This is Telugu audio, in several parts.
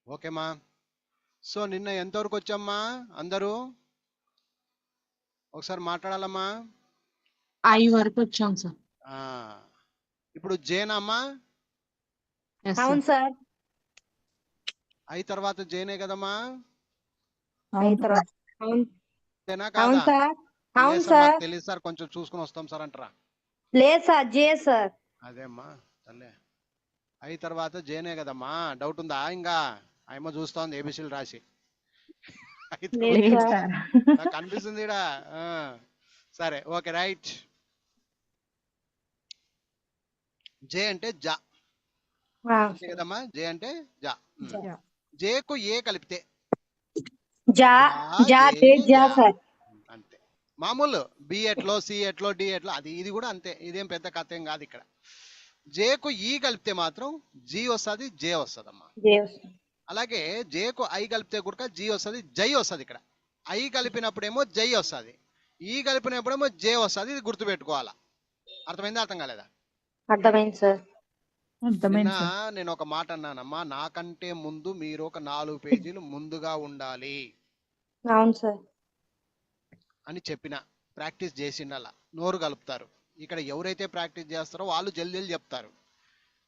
ఓకేమా. సో నిన్న ఎంతవరకు వచ్చామ్మా అందరూ? ఒకసారి మాట్లాడాలమ్మా. ఐ వరకు వచ్చాం సార్. ఇప్పుడు జేనమ్మా. అవును సార్. ఐ తర్వాత జేనే కదమ్మా. అవును కాదా? సార్. అవును సార్ మాకు సార్. తెలియదు సార్, కొంచెం చూసుకుని వస్తాం సార్ అంటారా? లేదు సార్, జే సార్. అదేమ్మా తల్లే, ఐ తర్వాత జేనే కదమ్మా. డౌట్ ఉందా? ఇంకా ఆయమ్మ చూస్తా ఉంది ఏబిసిలు రాసి. నాకు కనిపిస్తుంది ఈడ. సరే ఓకే రైట్. జే అంటే జా అంతే కదమ్మా. జే అంటే జా. జేకు ఏ కలిపితే జా జా జే జా సార్. అంతే. మామూలు బి ఎట్లో, సి ఎట్లో, డి ఎట్లో, అది ఇది కూడా అంతే. ఇదేం పెద్ద కథ ఏం కాదు. ఇక్కడ జేకు ఈ కలిపితే మాత్రం జీ వస్తుంది, జే వస్తుందమ్మా. అలాగే జేకు ఐ కలిపితే కూడా జీ వస్తుంది, జై వస్తుంది. ఇక్కడ ఐ కలిపినప్పుడేమో జై వస్తుంది, ఈ కలిపినప్పుడేమో జే వస్తుంది. ఇది గుర్తుపెట్టుకోవాలా. అర్థమైందా? అర్థం కాలేదా? అర్థమైంది సార్. నిన్న నేను ఒక మాట అన్నానమ్మా, నాకంటే ముందు మీరు ఒక 4 పేజీలు ముందుగా ఉండాలి. అవును సార్ అని చెప్పిన. ప్రాక్టీస్ చేసిండలా. నోరు కలుపుతారు. ఇక్కడ ఎవరైతే ప్రాక్టీస్ చేస్తారో వాళ్ళు జల్దీ చెప్తారు,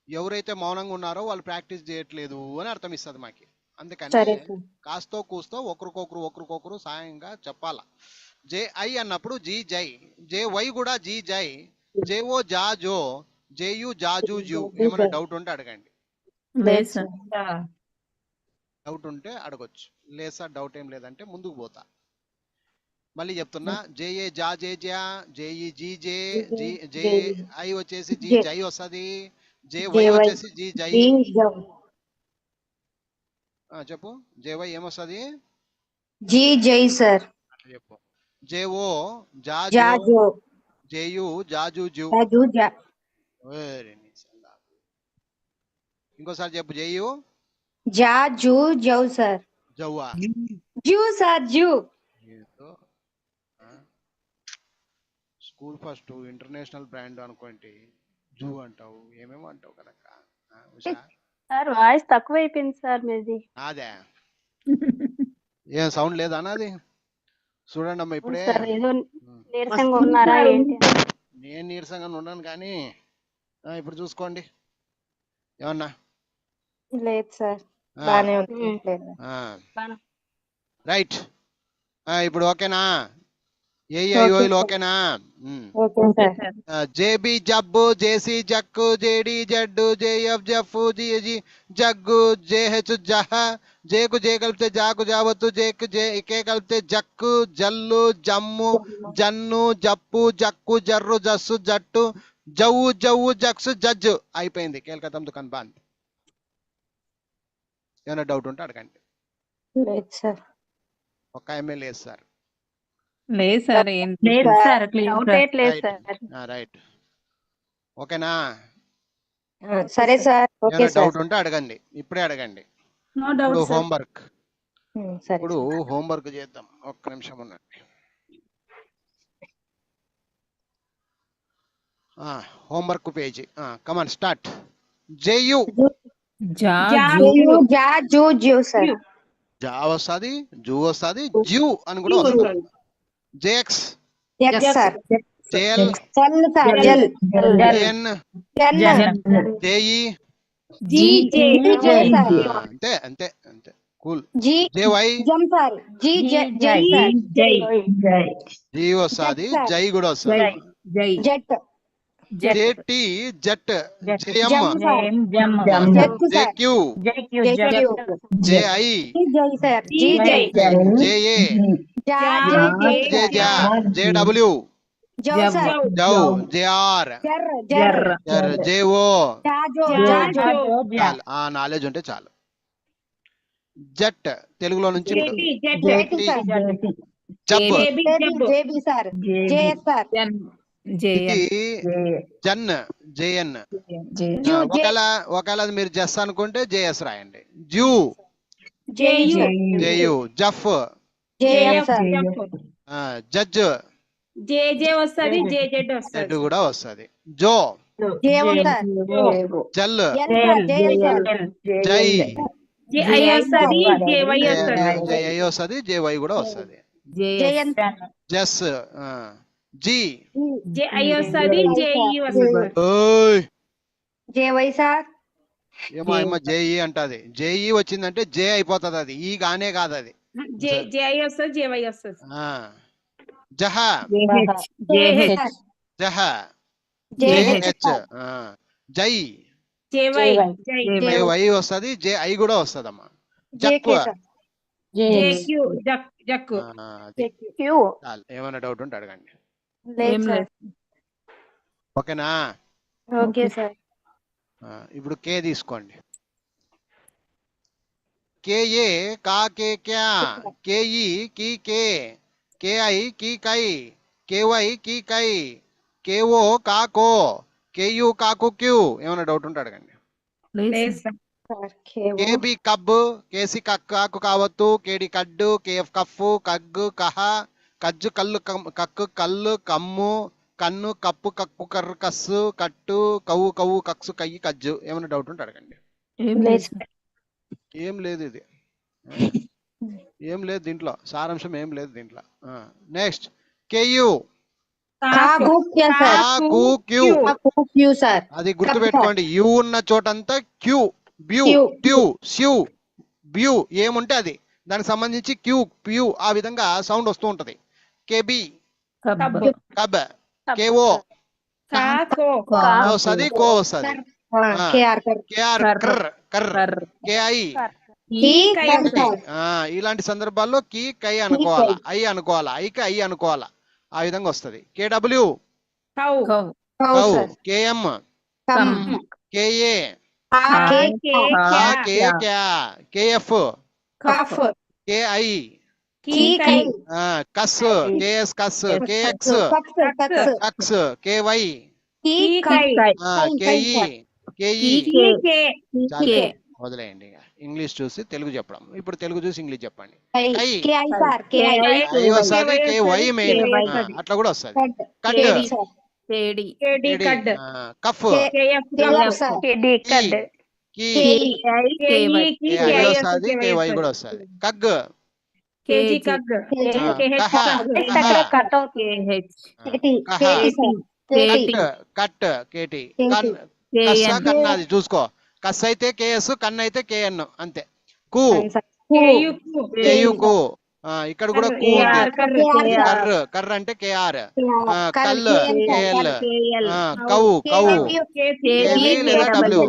ఎవరైతే మౌనంగా ఉన్నారో వాళ్ళు ప్రాక్టీస్ చేయట్లేదు అని అర్థం ఇస్తుంది మాకి. అందుకని కాస్తో కూస్తో ఒకరికొకరు సాయంగా చెప్పాలా. జే ఐ అన్నప్పుడు జీ జై, జే వై కూడా జీ జై, జే ఓ జా జో, జేయు జాజు జూ. ఏమైనా డౌట్ ఉంటే అడగండి. డౌట్ ఉంటే అడగొచ్చు. లేదు సార్ డౌట్ ఏం లేదంటే ముందుకు పోతా. మళ్ళీ చెప్తున్నా, జేఏ జా జే జా, జేఈ జీ జే, జే ఐ వచ్చేసి జీ జై వస్తుంది, జే వై వచ్చేసి జీ జై. చెప్పు. జే వై ఏమొస్తుంది? జీ జై సార్. చెప్పు. జే ఓ జాజో, జేయు జాజు జూ. ఇంకోసారి చెప్పు. జేయు జాజు జౌ సార్. జవ్వా జూ సార్, జూ. స్కూల్ ఫస్ట్ ఇంటర్నేషనల్ బ్రాండ్ అనుకోండి, జూ అంటావు, ఏమేమో అంటావు కనుక. సార్ వాయిస్ తక్కువ అయిపోయింది సార్ మీది. అదే ఏం సౌండ్ లేదా నాది? చూడండి అమ్మా ఇప్పుడే. నీరసంగా ఉన్నారా ఏంటి? నేను నీరసంగా ఉన్నాను కానీ ఇప్పుడు చూసుకోండి. ఏమన్నా? లేదు సార్. రైట్. ఇప్పుడు ఓకేనా? ఏఐఓలు ఓకేనా? జేబి జబ్బు, జేసి Jakku, JD జడ్డు, JF జఫ్, GG jug, JH జహ, జేకు జే కలిపితే జాకు జావత్తు, జేకు జే కే కలిపితే జక్కు జల్లు, జమ్ము జన్ను, జప్పు జక్కు, జర్రు జస్సు జట్టు, జవ్వు జవ్వు జక్సు జడ్జు. అయిపోయింది. కేల్కతం దుకాన్ బంద్. ఏమైనా డౌట్ ఉంటే అడగండి. ఒక్క ఎమ్మెల్యే లేదు సార్. లేదు సార్, రైట్. ఓకేనా? సరే సార్. డౌట్ ఉంటే అడగండి, ఇప్పుడే అడగండి. ఇప్పుడు హోంవర్క్. ఇప్పుడు హోంవర్క్ చేద్దాం. ఒక్క నిమిషం ఉండండి. Homework page. Come on start. J U జా వస్తుంది, జూ వస్తుంది, జ్యూ అని కూడా వస్తుంది. J X J L, J N, J E. అంతే అంతే అంతే. కూల్. జేవై జీ వస్తుంది, జై కూడా వస్తుంది. జేటి జట్, జేఎం జేక్యూ, జేఐ జేఏ జేజా, జేడబ్ల్యూ జౌ, జేఆర్ జేఓ. నాలెడ్జ్ ఉంటే చాలు. జట్ తెలుగులో నుంచి జబ్, జన్ జేఎన్. ఒకవేళ మీరు జస్ అనుకుంటే జేఎస్ రాయండి. జూ జేయు, జఫ్ జడ్జ్ జడ్ కూడా వస్తుంది. జో జల్, జై జై వస్తుంది జేవై జై వస్తుంది జేవై కూడా వస్తుంది. జయంత్ జస్ జీ జై వస్తుంది జేఈ వస్తుంది జేవై సార్ ఏమో జేఈ అంటది. జేఈ వచ్చిందంటే జే అయిపోతుంది, అది ఈ గానే కాదు అది. జై వస్తుంది జేవై వస్తుంది జహ జహ జేహెచ్ జై జేవై జై వస్తుంది, జే ఐ కూడా వస్తుంది అమ్మా. జేకే సార్ జేక్యూ జక్కు క్యూ. చాలు, ఏమైనా డౌట్ ఉంటే అడగండి. లేదు సార్ ఓకేనా? ఓకే సార్ ఇప్పుడు కే తీసుకోండి. కేఏ కా కే క్యా, కేఈ కీ కే, కేఐ కీ కై, కేవై కీ కై, కేఓ కాకో, కేయు కాకు క్యూ. ఏమైనా డౌట్ ఉంటే అడగండి. లేదు సార్ సార్ కేఓ కేబి కబ్, కేసి కాకు కావత్తు, కేడి కడ్డు, కేఎఫ్ కఫ్, కగ్గు కహ, కజ్జు కల్లు కక్కు కల్లు కమ్ము, కన్ను కప్పు కక్కు కర్రు కస్సు, కట్టు కవ్వు కవ్వు కక్సు కయ్యి కజ్జు. ఏమైనా డౌట్ ఉంటే అడగండి. లేదు సార్ ఏం లేదు, ఇది ఏం లేదు దీంట్లో, సారాంశం ఏం లేదు దీంట్లో. నెక్స్ట్ కేయు కాకు క్యా సార్ కాకు క్యూ. కాకు క్యూ సార్ అది గుర్తు పెట్టుకోండి. యు ఉన్న చోటంతా క్యూ, బ్యూ క్యూ. ట్యూ స్యూ బ్యూ ఏముంటే అది దానికి సంబంధించి క్యూ ప్యూ ఆ విధంగా సౌండ్ వస్తూ ఉంటది. కేబి కబ్, కేఓ వస్తుంది, కో వస్తుంది, కేఆర్ సార్ కేఆర్ కర్ కర్, కేఐ ఈ సార్ ఇలాంటి సందర్భాల్లో కీ కై అనుకోవాలా, ఐ అనుకోవాలా, ఐకి ఐ అనుకోవాలా, ఆ విధంగా వస్తుంది. కేడబ్ల్యూ కౌ కౌ కౌ, సార్ కేఎం కమ్ కేఏ కే కే క్యా, కేఎఫ్ కఫ్ కేఐ కీ కై కస్, కేఎస్ కస్, కేఎక్స్ కక్స్ కక్స్ కక్స్, కేవై కీ కై కేఈ కేఈ. కే చాలు, వదిలేయండి. ఇక ఇంగ్లీష్ చూసి తెలుగు చెప్పడం. ఇప్పుడు తెలుగు చూసి ఇంగ్లీష్ చెప్పండి. కై K I sir K I I వస్తుంది, కే వై మెయిన్, అట్లా కూడా వస్తుంది. కట్ కేడి సార్ కేడి కడ్ కఫ్ కేఎఫ్ కేఎఫ్ సార్ డి కడ్. కీ కేఈ ఐ వస్తుంది, కే వై కూడా వస్తుంది. కగ్ కేజీ కగ్ కహ కట్ అవుతుంది. కేహెచ్ కేటి కహ కేటి సార్ కేటి కట్ కేటి కేటి. కస్సా కన్న అది చూసుకో. కస్ అయితే కేఎస్, కన్ను అయితే కేఎన్ అంతే. కు కేయుకు, ఇక్కడ కూడా కు ఉంది. కర్ర కర్ర అంటే కేఆర్, కల్ కేఎల్, కౌ కౌ కేవి లేదా డబ్ల్యూ,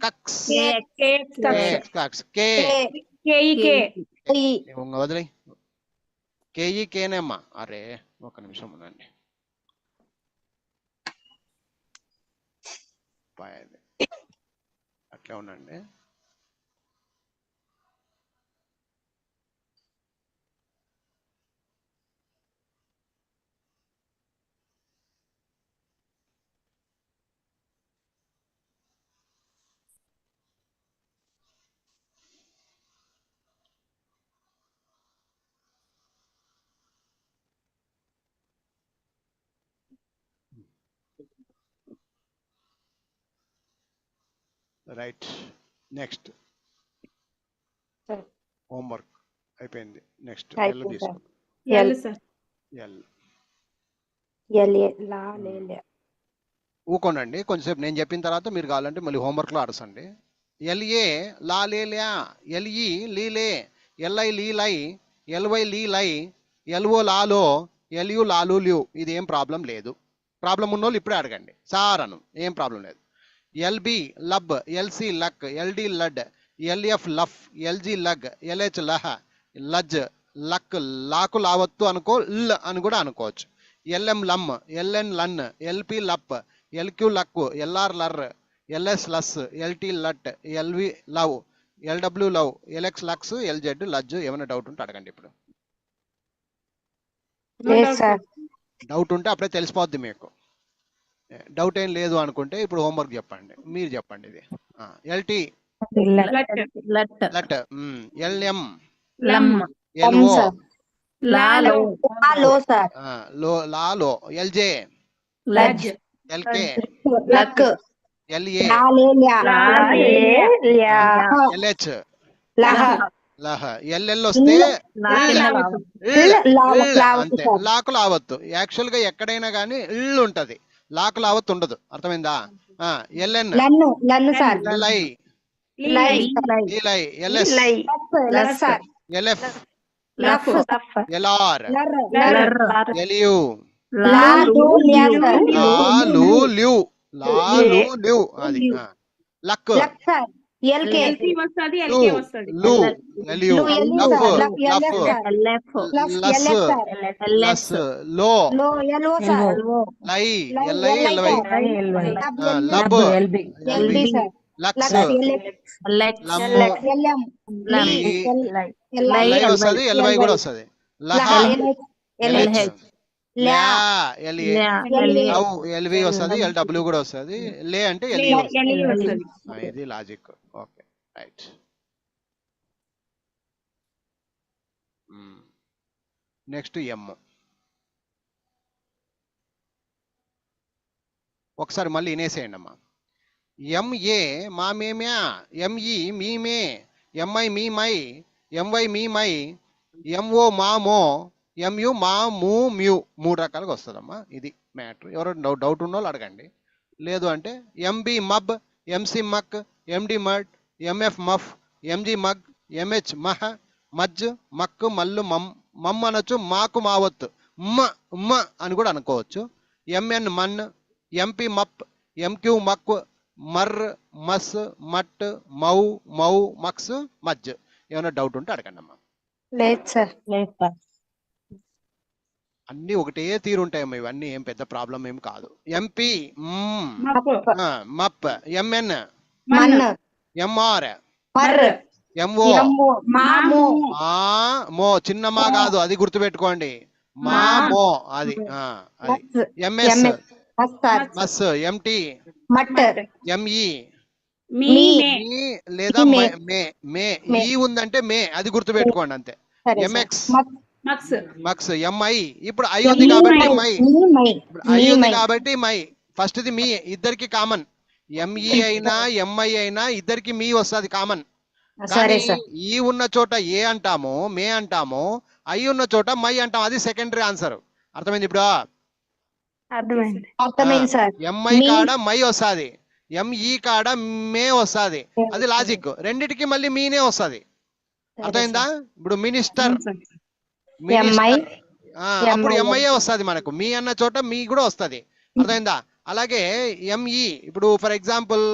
కక్స్ కక్స్ కక్స్, కే వదిలే. కేఈ కేనేమ్మా. అరే ఒక నిమిషం ఉండండి. అట్లా ఉండండి. రైట్, నెక్స్ట్ హోంవర్క్ అయిపోయింది. నెక్స్ట్ ఎల్ తీసుకోండి. ఎల్ ఎల్ ఎల్ లా లే ఊకోండి కొంచెంసేపు. నేను చెప్పిన తర్వాత మీరు కావాలంటే మళ్ళీ హోంవర్క్ లో అడసండి. ఎల్ఏ లా లే, ఎల్ఈ లీలే, ఎల్ఐ లీలై, ఎల్వై లీలై, ఎల్ఓ లాలో, ఎల్యు లాలు ల్యూ. ఇది ఏం ప్రాబ్లం లేదు. ప్రాబ్లం ఉన్నోళ్ళు ఇప్పుడే అడగండి సార్ అను, ఏం ప్రాబ్లం లేదు. ఎల్బి లబ్, ఎల్సి లక్, ఎల్డి లడ్, ఎల్ఎఫ్ లఫ్, ఎల్జి లగ్, ఎల్హెచ్ లహ, లజ్ లక్, లాకు లావత్తు అనుకో, ల్ అని కూడా అనుకోవచ్చు. ఎల్ఎం లమ్, ఎల్ఎన్ లన్, ఎల్పి లప్, ఎల్క్యూ లక్కు, ఎల్ఆర్ లర్, ఎల్ఎస్ లస్, ఎల్టి లట్, ఎల్వి లవ్, ఎల్డబ్ల్యూ లవ్, ఎల్ఎక్స్ లక్స్, ఎల్జెడ్ లజ్. ఏమైనా డౌట్ ఉంటే అడగండి ఇప్పుడు. డౌట్ ఉంటే అప్పుడే తెలిసిపోద్ది మీకు. డౌట్ ఏం లేదు అనుకుంటే ఇప్పుడు హోంవర్క్ చెప్పండి, మీరు చెప్పండి. ఇది ఎల్టి లట్, ఎల్ఎం ఎల్ఓ లాలో, ఎల్జే ఎల్కే ఎల్ఏ లా లే ల్యా ఎల్హెచ్ లహ లహ ఎల్ఎల్ వస్తే లా కింద లావు. అంతే లాకు లావత్తు. యాక్చువల్ గా ఎక్కడైనా కానీ ఇళ్ళు ఉంటది, లాకు లావత్తు ఉండదు. అర్థమైందా? ఎల్ఎన్ లన్ను లన్ను సార్ ఎల్ఐ లై ఈలై ఎల్ఎస్ లర్ సార్ ఎల్ఎఫ్ లఫ్ ఎల్ఆర్ లర్ లర్. ఎలియు లా లు ల్యా సార్ లాలు ల్యూ లాలు ల్యూ అది లక్ లక్ సార్ ఎల్కే ఎల్సి వస్తది, లు ఎల్కే వస్తది. లు ఎలియు లు ఎల్యు లఫ్ సార్ లఫ్ లఫ్ ఎల్ఎఫ్ సార్ ఎల్ఎఫ్ లఫ్ లస్ ఎల్ఎఫ్ సార్ లస్ లో లో ఎల్ఓ సార్ లై లై ఎల్ఐ ఎల్వై లబ్ ఎల్బి ఎల్బి సార్ లక్స్ లక్స్ ఎల్ఎక్స్ లెక్స్ లమ్ ఎల్ఎం లం. లై వస్తది, ఎల్వై కూడా వస్తది. లహ ఎల్హెచ్ ల్యా ఎల్ఏ లవ్ ఎల్వి వస్తది, ఎల్డబ్ల్యూ కూడా వస్తది. లే అంటే ఎల్ఈ వస్తది. ఎల్ఈ వస్తది. ఇది logic. Okay right. Next M. ఒకసారి మళ్ళీ వినేసేయండి అమ్మా. ఎంఏ మా మేమ్యా, ఎంఈ మీ మే, ఎంఐ మీ మై, ఎంవై మీ మై, ఎంఓ మా మో, ఎంయు మా మూ మ్యూ. 3 రకాలుగా వస్తుందమ్మా. ఇది మ్యాటర్. ఎవరైనా డౌట్ ఉన్న వాళ్ళు అడగండి. లేదు అంటే ఎంబి మబ్, ఎంసి మక్, ఎండి మడ్, ఎంఎఫ్ మఫ్, ఎంజి మగ్, ఎంహెచ్ మహ, మజ్ మక్ మల్లు మమ్ అనొచ్చు, మాకు మావత్తు, మ అని కూడా అనుకోవచ్చు. ఎంఎన్ మన్, ఎంపి మప్, ఎంక్యూ మక్, మర్ మస్ మట్, మౌ మౌ మక్స్ మజ్. ఏమైనా డౌట్ ఉంటే అడగండి అమ్మా. లేదు సార్ అన్ని ఒకటే తీరు ఉంటాయమ్మా. ఇవన్నీ ఏం పెద్ద ప్రాబ్లం ఏం కాదు. ఎంపీ మప్, ఎంఎన్ మన్ ఎంఆర్, మర్ ఎంఓ ఎంఓ మాము మో. చిన్న మా కాదు, అది గుర్తుపెట్టుకోండి. మా మో అది అది. ఎంఎస్ మస్ సార్ మస్, ఎంటి మట్ ఎంఈ మీ మీ లేదా మే. మే మే. ఈ ఉందంటే మే, అది గుర్తుపెట్టుకోండి అంతే. సరే ఎంఎక్స్ మక్స్ మక్స్, ఎంఐ. ఇప్పుడు ఐ ఉంది కాబట్టి మై, మై ఇప్పుడు ఐ ఉంది కాబట్టి మై. ఫస్ట్ ది మీ, ఇద్దరికి కామన్. ఎంఈ అయినా ఎంఐ అయినా ఇద్దరికి మీ వస్తుంది కామన్. సరే కానీ సార్ ఈ ఉన్న చోట ఏ అంటాము, మే అంటాము. ఐ ఉన్న చోట మై అంటాం. అది సెకండరీ ఆన్సర్. అర్థమైంది ఇప్పుడు? అర్థమైంది. అర్థమైంది సార్ ఎంఐ కాడ మై వస్తుంది, ఎంఈ కాడ మే వస్తుంది. అది లాజిక్. రెండిటికి మళ్ళీ మీనే వస్తుంది. అర్థమైందా? ఇప్పుడు మినిస్టర్, ఎంఐ అప్పుడు ఎంఐఏ వస్తుంది మనకు. మీ అన్న చోట మీ కూడా వస్తుంది. అర్థమైందా? అలాగే ఎంఈ, ఇప్పుడు ఫర్ ఎగ్జాంపుల్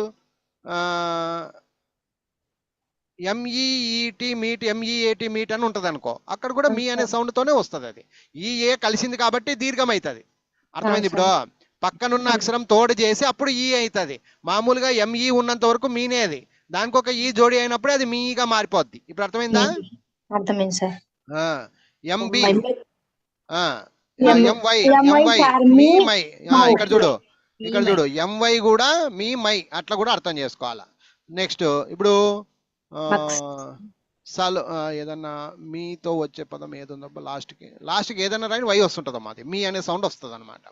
ఎంఈఈటి మీట్, ఎంఈఏటి మీట్ అని ఉంటుంది అనుకో. అక్కడ కూడా మీ అనే సౌండ్ తోనే వస్తుంది. అది ఈ ఏ కలిసింది కాబట్టి దీర్ఘం అవుతుంది. అర్థమైంది ఇప్పుడు? పక్కనున్న అక్షరం తోడు చేసి అప్పుడు ఈ అవుతుంది. మామూలుగా ఎంఈ ఉన్నంత వరకు మీనే. అది దానికి ఒక ఈ జోడి అయినప్పుడే అది మీగా మారిపోద్ది. ఇప్పుడు అర్థమైందా? అర్థమైంది sir MB MY MY sir me my. ఇక్కడ చూడు, ఇక్కడ చూడు, ఎంవై కూడా మీ మై. అట్లా కూడా అర్థం చేసుకోవాలా. నెక్స్ట్ ఇప్పుడు ఏదన్నా మీతో వచ్చే పదం ఏదుందబ్బా, లాస్ట్కి ఏదైనా రాని వై వస్తుంటుందమ్మా. అది మీ అనే సౌండ్ వస్తుంది అనమాట.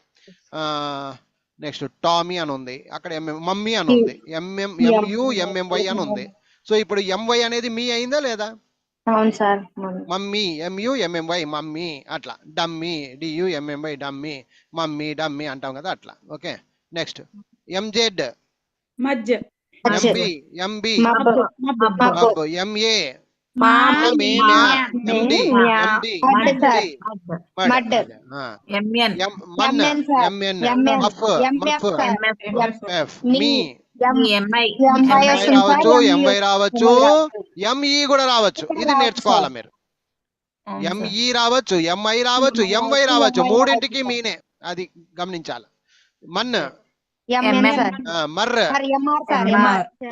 నెక్స్ట్ టామీ అని ఉంది, అక్కడ మమ్మీ అని ఉంది, ఎంయు ఎంఎంవై అని ఉంది. సో ఇప్పుడు ఎంవై అనేది మీ అయిందా లేదా? అవును sir mummy, M U M M Y mummy. అట్లా dummy, D U M M Y dummy, mummy dummy అంటాం కదా అట్లా. ఓకే నెక్స్ట్ ఎంజెడ్ మజ్ ఎంబి ఎంబి మబ్బు ఎంఏ మామి ఎండి ఎండి మడ్ ఎంఎన్ మన్ ఎంఎన్ ఎంఎన్ మఫ్ ఎంఎఫ్ మఫ్ ఎఫ్ మీ ఎంఐ ఎంఐ ఎంఐ రావచ్చు, ఎంవై రావచ్చు, ఎంఈ కూడా రావచ్చు. ఇది నేర్చుకోవాలా మీరు. ఎంఈ రావచ్చు, ఎంఐ రావచ్చు, ఎంవై రావచ్చు. మూడింటికి మీనే, అది గమనించాలి. మన్ ఎంఎన్ సార్ మర్ మరి ఎంఆర్ సార్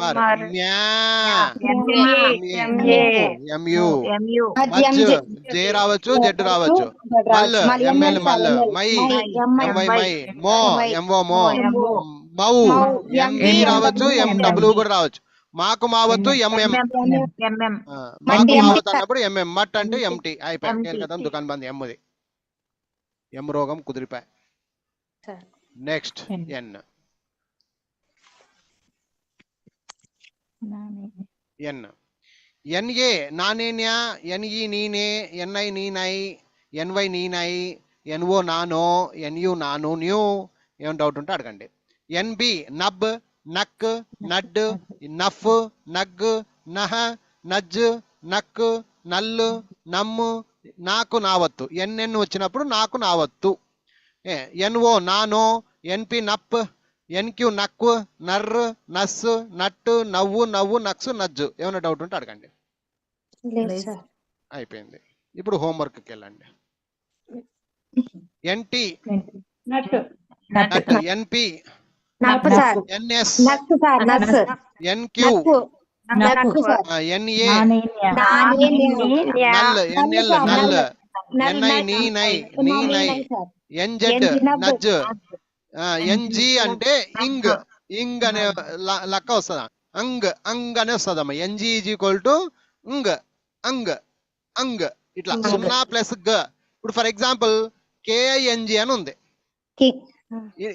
మర్ మ్యా ఎంయు ఎంయు మజ్ జే రావచ్చు, జెడ్ రావచ్చు. మల్ ఎంఎల్ మల్ మై ఎంవై మై మో ఎంఓ మో మౌ ఎంవి రావచ్చు, ఎండబ్ల్యూ కూడా రావచ్చు. మాకు మావత్తు ఎంఎం ఎంఎం మాకు మావత్ అన్నప్పుడు ఎంఎం. మట్ అంటే ఎంటీ అయిపోయి కదా, దుకాన్ బంద్. ఎమ్ముది ఎం రోగం కుదిరిపాయి. Next N. ఎన్. ఎన్ఏ నానేన్యా, ఎన్ఈ నీనే, ఎన్ఐ నీనై, ఎన్వై నీనై, ఎన్ఓ నానో, ఎన్యు నాను న్యూ. ఏమైనా డౌట్ ఉంటే అడగండి. ఎన్బి నబ్, నక్, నడ్, నఫ్, నగ్, నహ, నజ్, నక్, నల్లు, నమ్ము, నాకు నావత్తు. ఎన్ఎన్ వచ్చినప్పుడు నాకు నావత్తు. ఎన్ఓ నానో, ఎన్పి నప్, ఎన్క్యూ నక్కు, నర్రు, నస్సు, నట్టు, నవ్వు, నవ్వు, నక్సు, నజ్జు. ఏమైనా డౌట్ ఉంటే అడగండి. లేదు సార్. అయిపోయింది. ఇప్పుడు హోంవర్క్కి వెళ్ళండి. ఎన్టి నట్టు నట్, ఎన్పి నప్పు సార్. ఎన్ఎస్, నక్కు సార్. నక్స్. ఎన్క్యూ నక్కు. నక్కు సార్. ఎన్ఏ నానేన్యా. నల్, ఎన్ఎల్ నల్, ఎన్ఐ నల్. నీనై, నీనై, సార్. ఎన్జెడ్ ఎన్జినబ్. నజ్, ఎన్జి అంటే ఇంగ్, ఇంగ్ అనే లెక్క వస్తుందా? అంగ్, అంగ్ అనే వస్తుందమ్మా. ఎన్జి ఈజ్ ఈక్వల్ టు ఇంగ్, అంగ్, అంగ్. ఇట్లా 0 ప్లస్ గ. ఇప్పుడు ఫర్ ఎగ్జాంపుల్ కేఐఎన్జి అని ఉంది.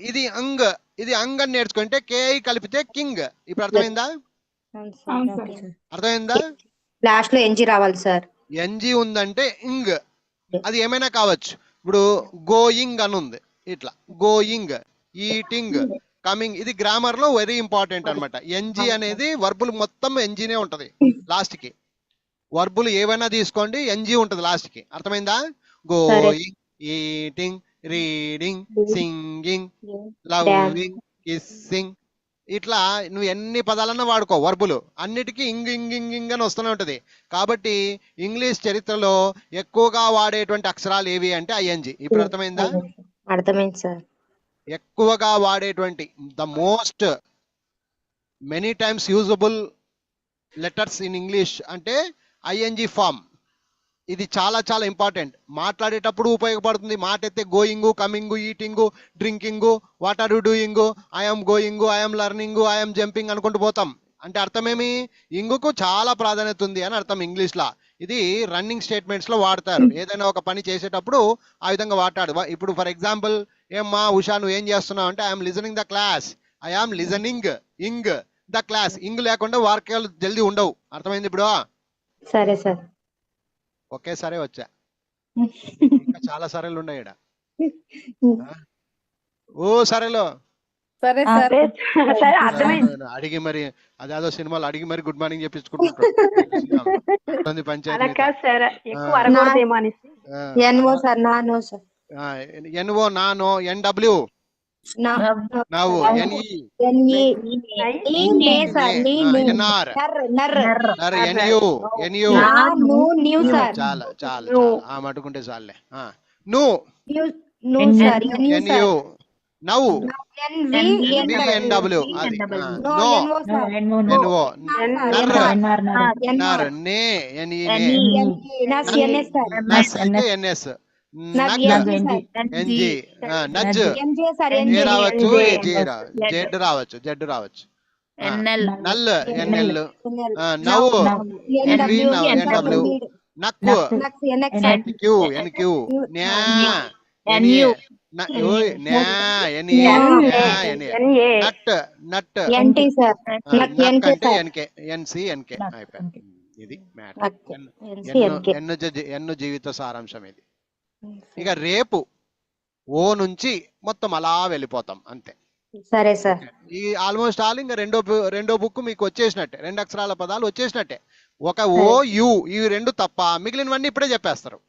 ఇది అంగ్, ఇది అంగ్ అని నేర్చుకుంటే కేఐ కలిపితే కింగ్. ఇప్పుడు అర్థమైందా? అర్థమైందా? లాస్ట్ లో ఎన్జి రావాలి సార్. ఎన్జి ఉందంటే ఇంగ్, అది ఏమైనా కావచ్చు. ఇప్పుడు గోయింగ్ అని ఉంది. ఇట్లా గోయింగ్, ఈటింగ్, కమింగ్. ఇది గ్రామర్ లో వెరీ ఇంపార్టెంట్ అన్నమాట. ఎన్జి అనేది వర్బులు మొత్తం ఎన్జినే ఉంటది లాస్ట్ కి. వర్బులు ఏవైనా తీసుకోండి, ఎన్జి ఉంటది లాస్ట్ కి. అర్థమైందా? Going, eating, reading, singing, loving, kissing. ఇట్లా నువ్వు ఎన్ని పదాలన్నా వాడుకో, వర్బులు అన్నిటికీ ఇంగ్ ఇంగ్ ఇంగ్ ఇంగ్ అని వస్తూనే ఉంటది. కాబట్టి ఇంగ్లీష్ చరిత్రలో ఎక్కువగా వాడేటువంటి అక్షరాలు ఏవి అంటే ఐఎన్జి. ఇప్పుడు అర్థమైందా? అర్థమైంది సార్. ఎక్కువగా వాడేటువంటి the most many times usable letters in English అంటే ఐఎన్జి ఫామ్. ఇది చాలా చాలా ఇంపార్టెంట్. మాట్లాడేటప్పుడు ఉపయోగపడుతుంది. మాట అయితే going, coming, eating, drinking, what are you doing, I'm going, I'm learning, I'm jumping అనుకుంటూ పోతాం. అంటే అర్థమేమి? ఇంగుకు చాలా ప్రాధాన్యత ఉంది అని అర్థం ఇంగ్లీష్ లా. ఇది రన్నింగ్ స్టేట్మెంట్స్ లో వాడతారు. ఏదైనా ఒక పని చేసేటప్పుడు ఆ విధంగా వాడతాడు. ఇప్పుడు ఫర్ ఎగ్జాంపుల్, ఏమ్మా ఉషా నువ్వు ఏం చేస్తున్నావు అంటే I'm listening the class. I'm listening ఇంగ్ ద క్లాస్. ఇంగ్ లేకుండా వాక్యాలు జల్దీ ఉండవు. అర్థమైంది ఇప్పుడు? సరే సార్. ఒకేసారి వచ్చా, ఇంకా చాలా సరేలు ఉన్నాయి ఈడ. ఓ సరేలో సరే అర్థమైంది. అడిగి మరి అదేదో సినిమాలు అడిగి మరి గుడ్ మార్నింగ్ చెప్పించుకుంటుంటారు పంచాయతీ. N O sir. నానో సార్. ఎన్ఓ నానో, ఎన్డబ్ల్యూ నవ్వు, ఎన్ఈ ఎన్ఆర్ నర్, ఎన్యు ఎన్యు. చాలా చాలా ఆ మటుకుంటే చాలే. ను ఎన్యు నవ్వు, ఎన్డబ్ల్యూ అది నో, ఎన్ఓ నర్, నే ఎన్ఈ నే, ఎన్ఎస్ ఎన్జి, నజ్ ఏ రావచ్చు, జెడ్ రావచ్చు, జెడ్ రావచ్చు. నల్ ఎన్ఎల్, నవ్వు ఎన్వి, ఎన్డబ్ల్యూ, నక్కు ఎన్క్యూ, ఎన్క్యూ, న్యా ఎన్ఏ, నట్ నట్ నక్ అంటే ఎన్కే, ఎన్సి ఎన్కే. అయిపోయింది. ఇది మ్యాటర్. ఎన్ను జీవిత సారాంశం ఇది. ఇక రేపు ఓ నుంచి మొత్తం అలా వెళ్ళిపోతాం అంతే. సరే సార్. ఈ ఆల్మోస్ట్ ఆల్ ఇంకా రెండో బుక్ మీకు వచ్చేసినట్టే. 2 అక్షరాల పదాలు వచ్చేసినట్టే. ఒక ఓ యు ఇవి 2 తప్ప మిగిలినవన్నీ ఇప్పుడే చెప్పేస్తారు.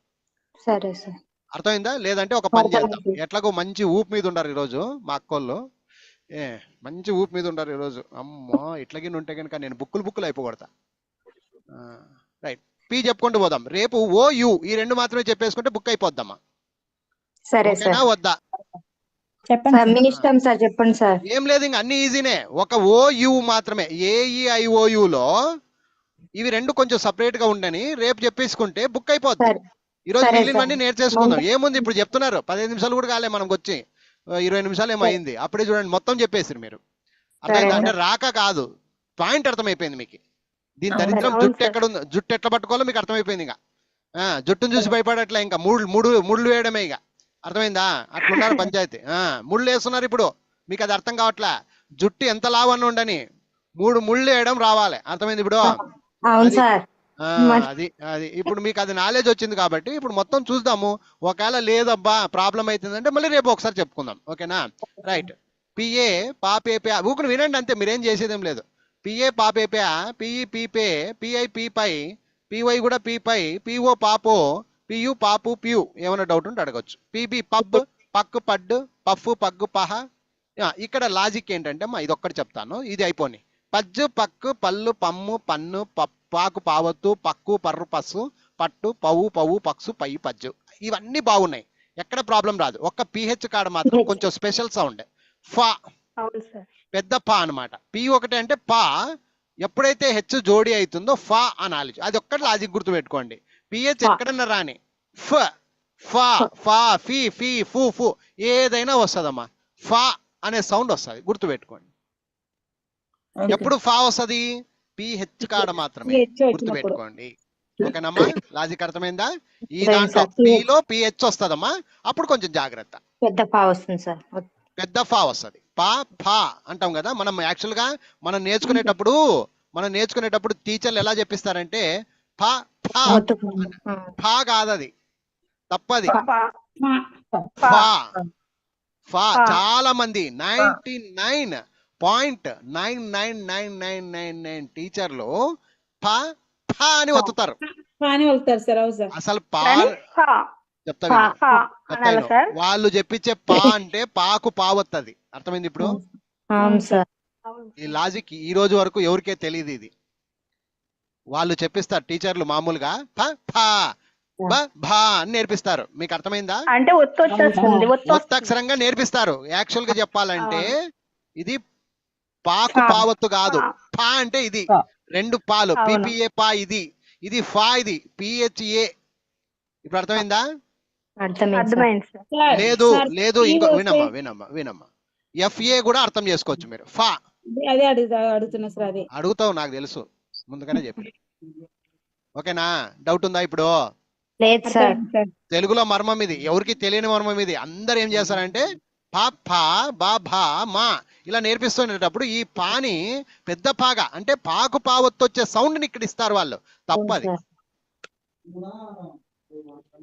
సరే సార్. అర్థమైందా? లేదంటే ఒక పని చేద్దాం. ఎట్లాగో మంచి ఊపు మీద ఉండారు ఈరోజు మా అక్కోళ్ళు. మంచి ఊపు మీద ఉండారు ఈరోజు. అమ్మో ఇట్లాగే ఉంటే కనుక నేను బుక్కులు అయిపోకూడతా. రైట్, పి చెప్పుకుంటూ పోదాం. రేపు ఓ యు ఈ 2 మాత్రమే చెప్పేసుకుంటే బుక్ అయిపోద్దమ్మా. సరే సార్. వద్దా? మీ ఇష్టం సార్, చెప్పండి సార్. ఏం లేదు, ఇంకా అన్ని ఈజీనే. ఒక ఓ యు మాత్రమే. ఏఈఐఓయులో ఇవి 2 కొంచెం సపరేట్ గా ఉండని రేపు చెప్పేసుకుంటే బుక్ అయిపోద్ది. ఈ రోజు మిగిలినవన్నీ నేర్చేసుకుందాం. ఏముంది ఇప్పుడు చెప్తున్నారు, 15 నిమిషాలు కూడా కాలే మనకు వచ్చి, 20 నిమిషాలు ఏమైంది. అప్పుడే చూడండి మొత్తం చెప్పేసారు మీరు. అర్థమైంది అంటే రాక కాదు, పాయింట్ అర్థమైపోయింది మీకు. దీని దరిద్రం జుట్టు ఎక్కడ ఉంది, జుట్టు ఎట్లా పట్టుకోవాలో మీకు అర్థమైపోయింది. ఇక జుట్టును చూసి భయపడట్లే, ఇంకా ముళ్ళు వేయడమే. ఇక అర్థమైందా? అట్లున్నారు పంచాయతీ. ముళ్ళు వేస్తున్నారు ఇప్పుడు. మీకు అది అర్థం కావట్లే. జుట్టు ఎంత లావన్న ఉండని 3 ముళ్ళు వేయడం రావాలి, అర్థమైంది ఇప్పుడు? అవును అది సార్. ఆ, మరి- అది అది ఇప్పుడు మీకు అది నాలెడ్జ్ వచ్చింది కాబట్టి ఇప్పుడు మొత్తం చూద్దాము. ఒకవేళ లేదబ్బా ప్రాబ్లం అవుతుందంటే మళ్ళీ రేపు ఒకసారి చెప్పుకుందాం, ఓకేనా? రైట్. పిఏ పాపేపే ఊకుని వినండి అంతే, మీరేం చేసేదేం లేదు. పిఏ పాపేపే, పిఈ పీపే, పిఐ పీపై, పివై కూడా పీపై, పిఓ పాపో, పియు పాపు పియు. ఏమైనా డౌట్ ఉంటే అడగచ్చు. పిబి పబ్, పక్కు పడ్డు, పఫ్ పగ్గు పహ. ఇక్కడ లాజిక్ ఏంటంటే అమ్మా ఇది ఒక్కటి చెప్తాను, ఇది అయిపోని. పజ్జు పక్కు పళ్ళు పమ్ము పన్ను పాకు పావత్తు పక్కు పర్రు పస్సు పట్టు పవ్వు పవ్వు పక్సు పై పజ్జు, ఇవన్నీ బాగున్నాయి, ఎక్కడ ప్రాబ్లం రాదు. ఒక్క పిహెచ్ కాడ మాత్రం కొంచెం స్పెషల్ సౌండ్ ఫా, అవును సార్. పెద్ద పా అన్నమాట. పి ఒకటి అంటే పా, ఎప్పుడైతే హెచ్ జోడి అవుతుందో ఫా అనాలి. అది ఒక్కటి లాజిక్ గుర్తు పెట్టుకోండి. పిహెచ్ ఎక్కడన్నా రాని ఫ, ఫా ఫా ఫీ ఫీ ఫూ ఫూ ఏదైనా వస్తుందమ్మా, ఫా అనే సౌండ్ వస్తుంది, గుర్తు పెట్టుకోండి. ఎప్పుడు ఫా వస్తుంది? పిహెచ్ కాడ మాత్రమే, గుర్తు పెట్టుకోండి, ఓకేనమ్మా? లాజిక్ అర్థమైందా? ఈ దాంట్లో పిలో పిహెచ్ వస్తుందమ్మా, అప్పుడు కొంచెం జాగ్రత్త. పెద్ద పా వస్తుంది సార్. పెద్ద ఫా వస్తుంది. పా ఫా అంటాం కదా మనం. యాక్చువల్ గా మనం నేర్చుకునేటప్పుడు టీచర్లు ఎలా చెప్పిస్తారంటే ఫా ఫా, ఫా కాదు, అది తప్పది. ఫా ఫా. చాలా మంది 99.99999 టీచర్లు ఫా ఫా అని ఒత్తుతారు. అసలు పా చెప్తా విను. చెప్తా విను. వాళ్ళు చెప్పించే పా అంటే పాకు పావత్తది, అర్థమైంది ఇప్పుడు? అవును సార్. ఈ లాజిక్ ఈ రోజు వరకు ఎవరికే తెలియదు. ఇది వాళ్ళు చెప్పిస్తారు టీచర్లు మామూలుగా ఫ ఫా బ భా అని నేర్పిస్తారు. మీకు అర్థమైందా? అంటే ఒత్తు వచ్చేస్తుంది, ఒత్తక్షరంగా నేర్పిస్తారు. యాక్చువల్ గా చెప్పాలంటే ఇది పాకు పావత్తు కాదు. ఫా అంటే ఇది 2 పాలు, పిపిఏ పా ఇది, ఇది ఫా, ఇది పిహెచ్ఏ. ఇప్పుడు అర్థమైందా? అర్థమైంది సార్. లేదు లేదు, ఇంకో వినమ్మా. ఎఫ్ఏ కూడా అర్థం చేసుకోవచ్చు మీరు. ఫా అదే అడుగుతున్నా సార్. అదే అడుగుతావు, నాకు తెలుసు, ముందుగానే చెప్పి. ఓకేనా? డౌట్ ఉందా ఇప్పుడు? లేదు సార్. తెలుగులో మర్మం ఇది, ఎవరికి తెలియని మర్మం ఇది. అందరు ఏం చేస్తారంటే పా ఫా బా భా మా ఇలా నేర్పిస్తుండేటప్పుడు ఈ పాని పెద్ద పాగా అంటే పాకు పావత్తు వచ్చే సౌండ్ ని ఇక్కడ ఇస్తారు వాళ్ళు. తప్పది.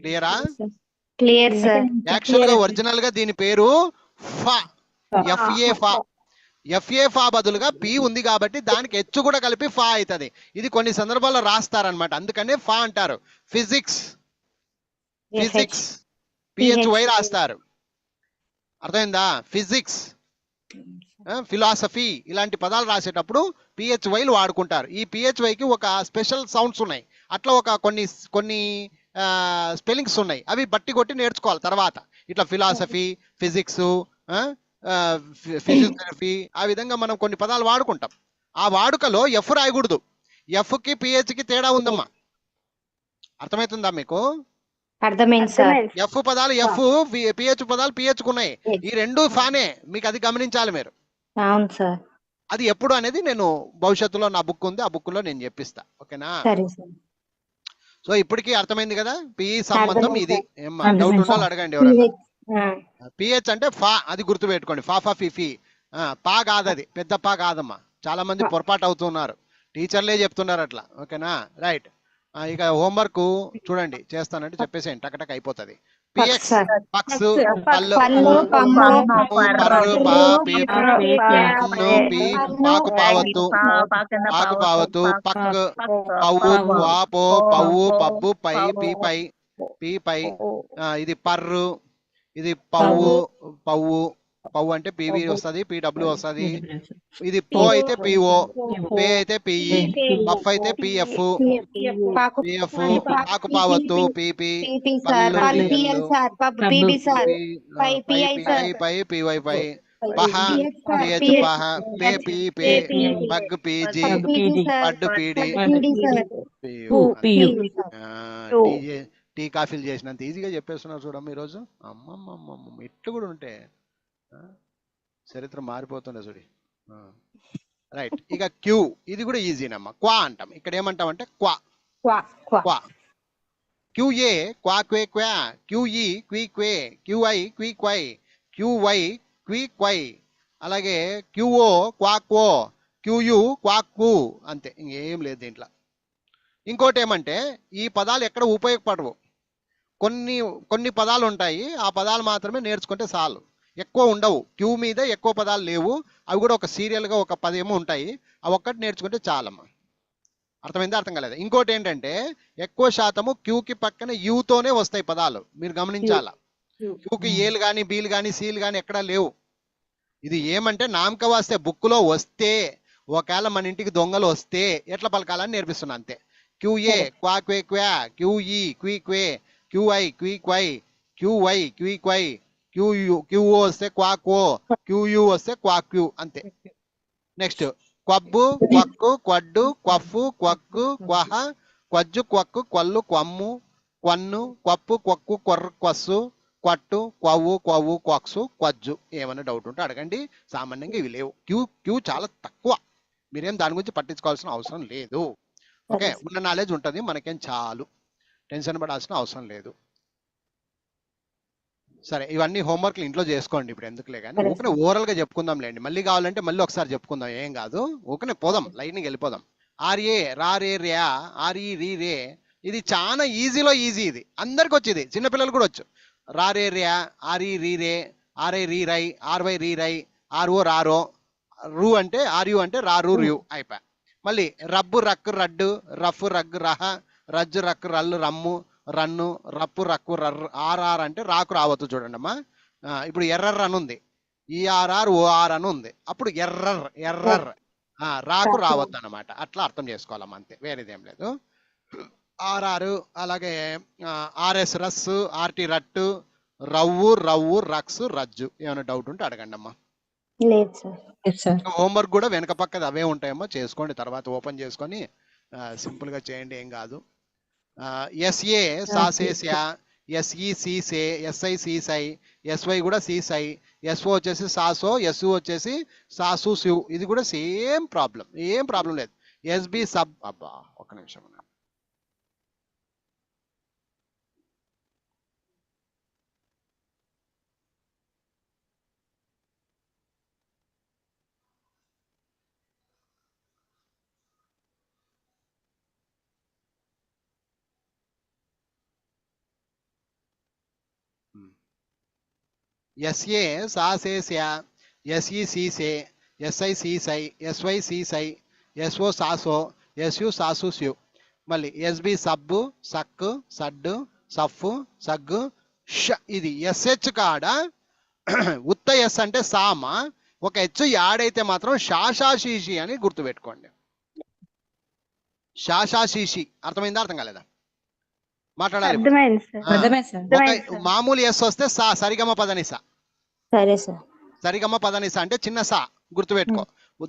క్లియరా? Clear sir. యాక్చువల్ గా ఒరిజినల్ గా దీని పేరు ఫా, ఎఫ్ఏ ఫా. ఎఫ్ఏ ఫా బదులుగా పి ఉంది కాబట్టి దానికి హెచ్చు కూడా కలిపి ఫా అవుతుంది. ఇది కొన్ని సందర్భాల్లో రాస్తారనమాట, అందుకనే ఫా అంటారు. ఫిజిక్స్ పిహెచ్వై రాస్తారు, అర్థమైందా? ఫిజిక్స్, ఫిలాసఫీ ఇలాంటి పదాలు రాసేటప్పుడు పిహెచ్వైలు వాడుకుంటారు. ఈ పిహెచ్వైకి ఒక స్పెషల్ సౌండ్స్ ఉన్నాయి, అట్లా ఒక కొన్ని స్పెల్లింగ్స్ ఉన్నాయి, అవి బట్టి కొట్టి నేర్చుకోవాలి తర్వాత. ఇట్లా ఫిలాసఫీ, ఫిజిక్స్, ఫిజియోథెరపీ, ఆ విధంగా మనం కొన్ని పదాలు వాడుకుంటాం. ఆ వాడుకలో ఎఫ్ రాయకూడదు. ఎఫ్ కి పిహెచ్ కి తేడా ఉందమ్మా, అర్థమవుతుందా మీకు? అర్థమైంది సార్. ఎఫ్ పదాలు ఎఫ్, పిహెచ్ పదాలు పిహెచ్ కున్నాయి. ఈ రెండు ఫానే, మీకు అది గమనించాలి మీరు. అవును సార్. అది ఎప్పుడు అనేది నేను భవిష్యత్తులో నా బుక్ ఉంది, ఆ బుక్ లో నేను చెప్పిస్తా, ఓకేనా? సరే సార్. సో ఇప్పటికీ అర్థమైంది కదా పిఈ సంబంధం ఇది. ఏమ్మా డౌట్ ఉండాలి అడగండి ఎవరన్నా. పిహెచ్ అంటే ఫా, అది గుర్తు పెట్టుకోండి. ఫా ఫా ఫీ ఫీ. పా కాదు, అది పెద్ద పా కాదమ్మా. చాలా మంది పొరపాటు అవుతున్నారు, టీచర్లే చెప్తున్నారు అట్లా, ఓకేనా? రైట్. ఇక హోంవర్క్ చూడండి, చేస్తానంటే చెప్పేసేయండి, టకటక్ అయిపోతుంది. పిఎక్స్ పక్స్, పళ్ళు పర్రు పా పీ పీ పాకు పావత్తు పక్ పవ్వు పాపో పవ్వు పబ్బు పై పీ పై. ఇది పర్రు, ఇది పవ్వు పవ్వు అంటే పివి వస్తుంది, పిడబ్ల్యూ వస్తుంది. ఇది పో అయితే పిఓ, పే అయితే పిఈ, పఫ్ అయితే పిఎఫ్, పిఎఫ్ పాకు పావత్తు పిపి, పై పివై పై, పహ పిహెచ్ పహ, పే పి పే, పగ్ పీజీ, పడ్డు పీడి. టీ కాఫీలు చేసినంత ఈజీగా చెప్పేస్తున్నారు చూడమ్మ ఈరోజు. అమ్మమ్మమ్మ ఇట్లు కూడా ఉంటే చరిత్ర మారిపోతుండే చూడి. రైట్. ఇక క్యూ, ఇది కూడా ఈజీనమ్మా. క్వా అంటాం, ఇక్కడ ఏమంటాం అంటే క్వా. క్యూఏ క్వా క్వే క్వా, క్యూఈ క్వీ క్వే, క్యూఐ క్వీ క్వై, క్యూవై క్వీ క్వై, అలాగే క్యూఓ క్వా క్వో, క్యూయు క్వాక్కు అంతే, ఇంకేం లేదు దీంట్లో. ఇంకోటి ఏమంటే ఈ పదాలు ఎక్కడ ఉపయోగపడవు, కొన్ని కొన్ని పదాలు ఉంటాయి, ఆ పదాలు మాత్రమే నేర్చుకుంటే చాలు, ఎక్కువ ఉండవు. క్యూ మీద ఎక్కువ పదాలు లేవు, అవి కూడా ఒక సీరియల్గా ఒక 10 ఏమో ఉంటాయి, అవి ఒక్కటి నేర్చుకుంటే చాలమ్మా. అర్థమైందా అర్థం కాలేదా? ఇంకోటి ఏంటంటే ఎక్కువ శాతము క్యూకి పక్కన యూతోనే వస్తాయి పదాలు, మీరు గమనించాలా. క్యూకి ఏలు కానీ బీలు కానీ సీలు కానీ ఎక్కడా లేవు. ఇది ఏమంటే నామక వాస్తే బుక్లో వస్తే, ఒకవేళ మన ఇంటికి దొంగలు వస్తే ఎట్లా పలకాలని నేర్పిస్తున్నా అంతే. క్యూఏ క్వా క్వే క్వా, క్యూఈ క్వీ క్వే, క్యూఐ క్వీ క్వై, క్యూవై క్వీ క్వై, క్యూఓ వస్తే క్వాకో, క్యూయు వస్తే క్వాక్యూ అంతే. నెక్స్ట్ క్వబ్బు క్వక్కు క్వడ్డు క్వఫ్ఫు క్వక్కు క్వహ క్వజ్జు క్వక్కు క్వల్లు క్వమ్ము క్వన్ను క్వప్పు క్వక్కు క్వర్ర క్వస్సు క్వట్టు క్వవ్వు క్వవ్వు క్వక్సు క్వజ్జు. ఏమైనా డౌట్ ఉంటే అడగండి, సామాన్యంగా ఇవి లేవు. క్యూ చాలా తక్కువ, మీరేం దాని గురించి పట్టించుకోవాల్సిన అవసరం లేదు. ఓకే, ఉన్న నాలెడ్జ్ ఉంటుంది మనకేం, చాలు, టెన్షన్ పడాల్సిన అవసరం లేదు. సరే, ఇవన్నీ హోంవర్క్లు ఇంట్లో చేసుకోండి, ఇప్పుడు ఎందుకులే కానీ ఊకనే ఓవరాల్గా చెప్పుకుందాం లేండి. మళ్ళీ కావాలంటే మళ్ళీ ఒకసారి చెప్పుకుందాం, ఏం కాదు, ఊకనే పోదాం, లైన్కి వెళ్ళిపోదాం. ఆర్ఏ రా రే ర్యా, ఆర్ఈ రీ రే, ఇది చాలా ఈజీలో ఈజీ, ఇది అందరికి వచ్చేది, చిన్నపిల్లలు కూడా వచ్చు. రా రే ర్యా, ఆర్ఈ రీ రే, ఆర్ఐ రీ రై, ఆర్వై రీ రై, ఆర్ఓ రారో, రు అంటే ఆర్యు అంటే రారు ర్యూ అయిపోయా. మళ్ళీ రబ్బు రక్కు రడ్డు, రఫ్ రగ్గు రహ, రజ్జు రక్కు రల్లు రమ్ము రన్ను, రప్పు రక్కు రర్రు, ఆర్ఆర్ అంటే రాకు రావద్దు చూడండి అమ్మా. ఇప్పుడు ఎర్రర్ అని ఉంది, ఈఆర్ఆర్ ఓఆర్ అని ఉంది, అప్పుడు ఎర్రర్ రాకు రావద్దు అనమాట. అట్లా అర్థం చేసుకోవాలమ్మా, అంతే, వేరేదేం లేదు. ఆర్ఆర్, అలాగే ఆర్ఎస్ రస్సు, ఆర్టీ రట్టు, రవ్వు రక్స్ రజ్జు. ఏమైనా డౌట్ ఉంటే అడగండి అమ్మా. హోంవర్క్ కూడా వెనక పక్కది అవే ఉంటాయమ్మా, చేసుకోండి, తర్వాత ఓపెన్ చేసుకొని సింపుల్ గా చేయండి, ఏం కాదు. ఎస్ఏ సాసేస్యా, ఎస్ఈ సీసే, ఎస్ఐ సీసై, ఎస్వై కూడా సీసై, ఎస్ఓ వచ్చేసి సాసో, ఎస్యు వచ్చేసి సాసు స్యూ, ఇది కూడా సేమ్ ప్రాబ్లం, ఏం ప్రాబ్లం లేదు. ఎస్బి సబ్, అబ్బా ఒక్క నిమిషం. ఎస్ఏ సాసేస్యా, ఎస్ఈ సీసే, ఎస్ఐ సీసై, ఎస్వై సీసై, ఎస్ఓ సాసో, ఎస్యు సాసు స్యూ. మళ్ళీ ఎస్బి సబ్బు, సక్కు, సడ్డు, సఫ్ఫు, సగ్గు, ష. ఇది ఎస్హెచ్ కాడ ఉత్త ఎస్ అంటే సామ, ఒక హెచ్ యాడైతే మాత్రం షాషాషీషి అని గుర్తుపెట్టుకోండి. షాషాషీషి అర్థమైందా అర్థం కాలేదా? మాట్లాడాలి. మామూలు ఎస్ వస్తే సా, సరిగమ పదనిసా, సరిగమ పదనిసా అంటే చిన్న సా గుర్తుపెట్టుకో.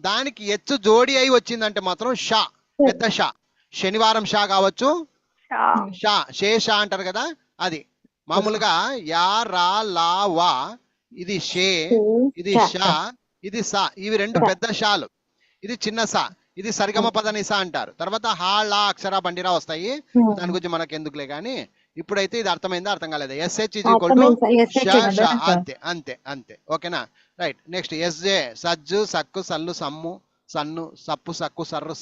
దానికి ఎచ్చు జోడి అయి వచ్చిందంటే మాత్రం షా, పెద్ద షా. శనివారం షా కావచ్చు, షా షేషా అంటారు కదా, అది మామూలుగా యా రా లా వా, ఇది షే, ఇది షా, ఇది సా, ఇవి రెండు పెద్ద షాలు, ఇది చిన్న సా, ఇది సరిగమ పదనిసా అంటారు. తర్వాత హా లా అక్షర బండిరా వస్తాయి, దాని గురించి మనకు ఎందుకులే కానీ ఇప్పుడైతే ఇది అర్థమైందా అర్థం కాలేదా? ఎస్హెచ్ ఈజ్ ఈక్వల్ టు షా షా, అంతే అంతే అంతే, ఓకేనా? రైట్. నెక్స్ట్ ఎస్జే సజ్జు, సక్కు, సల్లు, సమ్ము, సన్ను, సప్పు, సక్కు, సర్రు,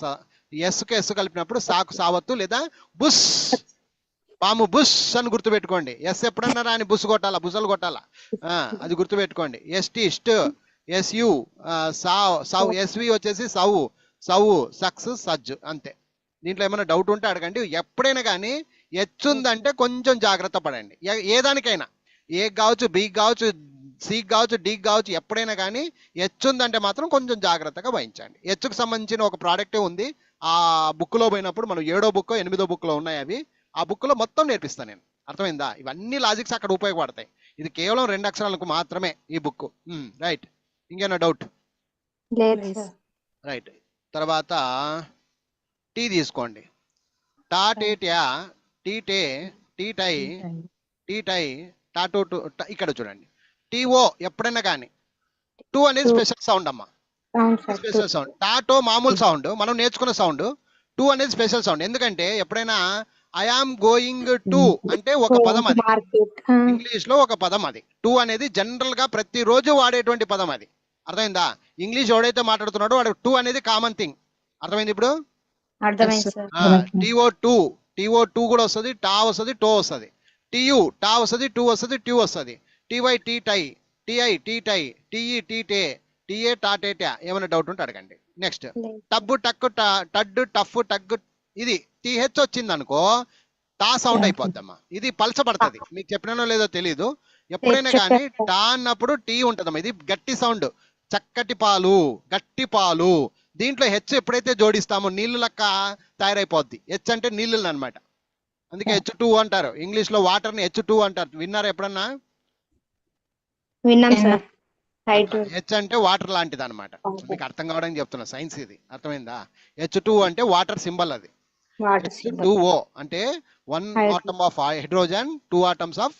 ఎస్కు ఎస్ కలిపినప్పుడు సాకు సావత్తు లేదా బుస్, పాము బుస్ అని గుర్తుపెట్టుకోండి. ఎస్ ఎప్పుడన్నా రాని బుస్ కొట్టాలా, బుసలు కొట్టాలా, అది గుర్తుపెట్టుకోండి. ఎస్టీ ఇస్ట్, ఎస్యు సౌ, ఎస్వి వచ్చేసి సౌ, సక్స్, సజ్జు, అంతే. దీంట్లో ఏమైనా డౌట్ ఉంటే అడగండి. ఎప్పుడైనా కానీ హెచ్ ఉందంటే కొంచెం జాగ్రత్త పడండి, ఏ దానికైనా, ఏ కావచ్చు, బి కావచ్చు, సి కావచ్చు, డి కావచ్చు, ఎప్పుడైనా కానీ హెచ్ ఉందంటే మాత్రం కొంచెం జాగ్రత్తగా వహించండి. హెచ్కు సంబంధించిన ఒక ప్రోడక్టే ఉంది, ఆ బుక్లో పోయినప్పుడు మనం 7వ బుక్ 8వ బుక్లో ఉన్నాయి అవి, ఆ బుక్లో మొత్తం నేర్పిస్తాను నేను, అర్థమైందా? ఇవన్నీ లాజిక్స్ అక్కడ ఉపయోగపడతాయి, ఇది కేవలం 2 అక్షరాలకు మాత్రమే ఈ బుక్. రైట్, ఇంకేనా డౌట్? రైట్. తర్వాత టీ తీసుకోండి. టా టే ట్యా, టీ టే, టీ టై, టీ టై, టాటో, ఇక్కడ చూడండి. టీఓ ఎప్పుడైనా కానీ టూ అనేది స్పెషల్ సౌండ్ అమ్మా, స్పెషల్ సౌండ్. టాటో మామూలు సౌండ్, మనం నేర్చుకున్న సౌండ్. టూ అనేది స్పెషల్ సౌండ్, ఎందుకంటే ఎప్పుడైనా ఐ ఆమ్ గోయింగ్ టు అంటే ఒక పదం, అది ఇంగ్లీష్ లో ఒక పదం, అది టూ అనేది జనరల్ గా ప్రతిరోజు వాడేటువంటి పదం అది. అర్థమైందా? ఇంగ్లీష్ ఎవడైతే మాట్లాడుతున్నాడో వాడు టూ అనేది కామన్ థింగ్. అర్థమైంది ఇప్పుడు? అర్థమైంది సార్. TO2 కూడా వస్తుంది, టా వస్తుంది, టో వస్తుంది. TU టా వస్తుంది, టూ వస్తుంది, ట్యూ వస్తుంది. TY టీ టై, TI టీ టై, TE టీ టే, TA టా టే టా. ఏమైనా డౌట్ ఉంటే అడగండి. నెక్స్ట్ టబ్బు టక్కు టడ్డు టఫ్ టగ్గు. ఇది TH వచ్చింది అనుకో టా సౌండ్ అయిపోద్దమ్మా. ఇది పలచబడుతుంది. మీకు చెప్పినానో లేదో తెలీదు. ఎప్పుడైనా కానీ టా అన్నప్పుడు టీ ఉంటదమ్మా. ఇది గట్టి సౌండ్. చక్కటి పాలు, గట్టి పాలు. దీంట్లో హెచ్ ఎప్పుడైతే జోడిస్తామో నీళ్లు లెక్క తయారైపోద్ది. హెచ్ అంటే నీళ్ళు అన్నమాట. అందుకే H2 అంటారు. ఇంగ్లీష్ లో వాటర్ ని H2 అంటారు. విన్నారా ఎప్పుడన్నా? విన్నాం సార్. హైట్ హెచ్ అంటే వాటర్ లాంటిది అనమాట. మీకు అర్థం కావడానికి చెప్తున్నా, సైన్స్ ఇది. అర్థమైందా? H2 అంటే వాటర్ సింబల్. అది వాటర్ H2O అంటే 1 atom of hydrogen, 2 atoms of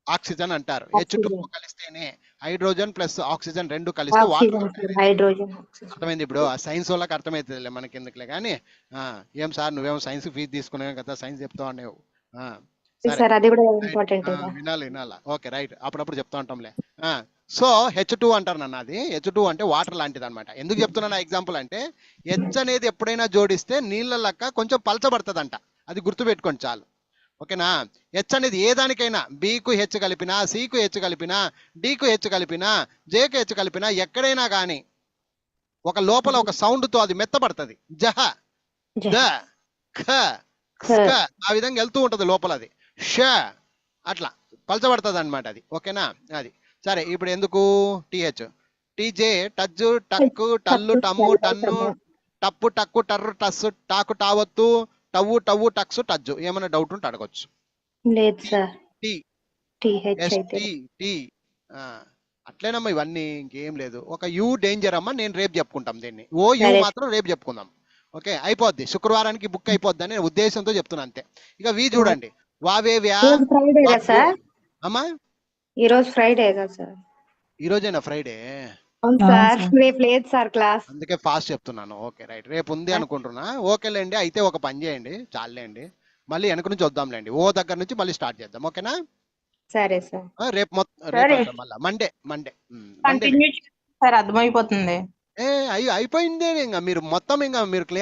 oxygen అంటారు. H2O కలిస్తేనే హైడ్రోజన్ ప్లస్ ఆక్సిజన్ రెండు కలిస్తే వాటర్. హైడ్రోజన్. అర్థమైంది ఇప్పుడు? ఆ సైన్స్ వాళ్ళకి అర్థమవుతుందిలే, మనకి ఎందుకులే కానీ. ఏం సార్ నువ్వేమో సైన్స్ ఫీజు తీసుకున్నావు కదా, సైన్స్ చెప్తావు అనేవు. సార్ అది కూడా ఇంపార్టెంట్. వినాలి. ఓకే రైట్, అప్పుడప్పుడు చెప్తా ఉంటాంలే. సో H2 అంటారు నన్ను. అది H2 అంటే వాటర్ లాంటిది అనమాట. ఎందుకు చెప్తున్నా ఎగ్జాంపుల్ అంటే, హెచ్ అనేది ఎప్పుడైనా జోడిస్తే నీళ్ళ లెక్క కొంచెం పలచబడుతుందంట. అది గుర్తుపెట్టుకోండి చాలు. ఓకేనా? హెచ్ అనేది ఏ దానికైనా బీకు హెచ్ కలిపినా, సికు హెచ్ కలిపినా, డీకు హెచ్ కలిపినా, జేకు హెచ్ కలిపినా, ఎక్కడైనా కానీ ఒక లోపల ఒక సౌండ్ తో అది మెత్తబడుతుంది. జహ, ద, ఖ, ఖ ఆ విధంగా వెళ్తూ ఉంటది లోపల. అది ష అట్లా పలచబడుతుంది అనమాట అది. ఓకేనా? అది సరే. ఇప్పుడు ఎందుకు TH? TJ టజ్జు టక్కు టల్లు టమ్ము టన్ను టప్పు టక్కు టర్రు టస్సు టాకు టావత్తు టవ్వు టవ్వు టక్సు టజ్జు. ఏమైనా డౌట్ ఉంటే అడగొచ్చు. లేదు సార్. టీ TH అయితే టీ అట్లేనమ్మా. ఇవన్నీ ఇంకేం లేదు. ఒక యూ డేంజర్ అమ్మా. నేను రేపు చెప్పుకుంటాం దీన్ని. ఓ యూ మాత్రం రేపు చెప్పుకుందాం. ఓకే, అయిపోద్ది. శుక్రవారానికి బుక్ అయిపోద్ది అని ఉద్దేశంతో చెప్తున్నా అంతే. ఇక వి చూడండి. వావేవ్యా ఫ్రైడే కదా సార్? అమ్మా ఈ రోజు ఫ్రైడే కదా సార్? ఈ రోజేనా ఫ్రైడే? అవును సార్. రేపు లేదు సార్ క్లాస్. అందుకే ఫాస్ట్ చెప్తున్నాను. ఓకే రైట్, రేపు ఉంది అనుకుంటున్నా. ఓకేలేండి, అయితే ఒక పని చేయండి చాలండి. మళ్ళీ వెనక నుంచి వద్దాంలేండి. ఓ దగ్గర నుంచి మళ్ళీ స్టార్ట్ చేద్దాం. ఓకేనా? సరే సార్. రేపు మొత్తం మళ్ళీ మండే కంటిన్యూ సార్, అర్థమైపోతుంది. అయిపోయింది. ఇంకా మీరు మొత్తం ఇంకా మీరు క్లియర్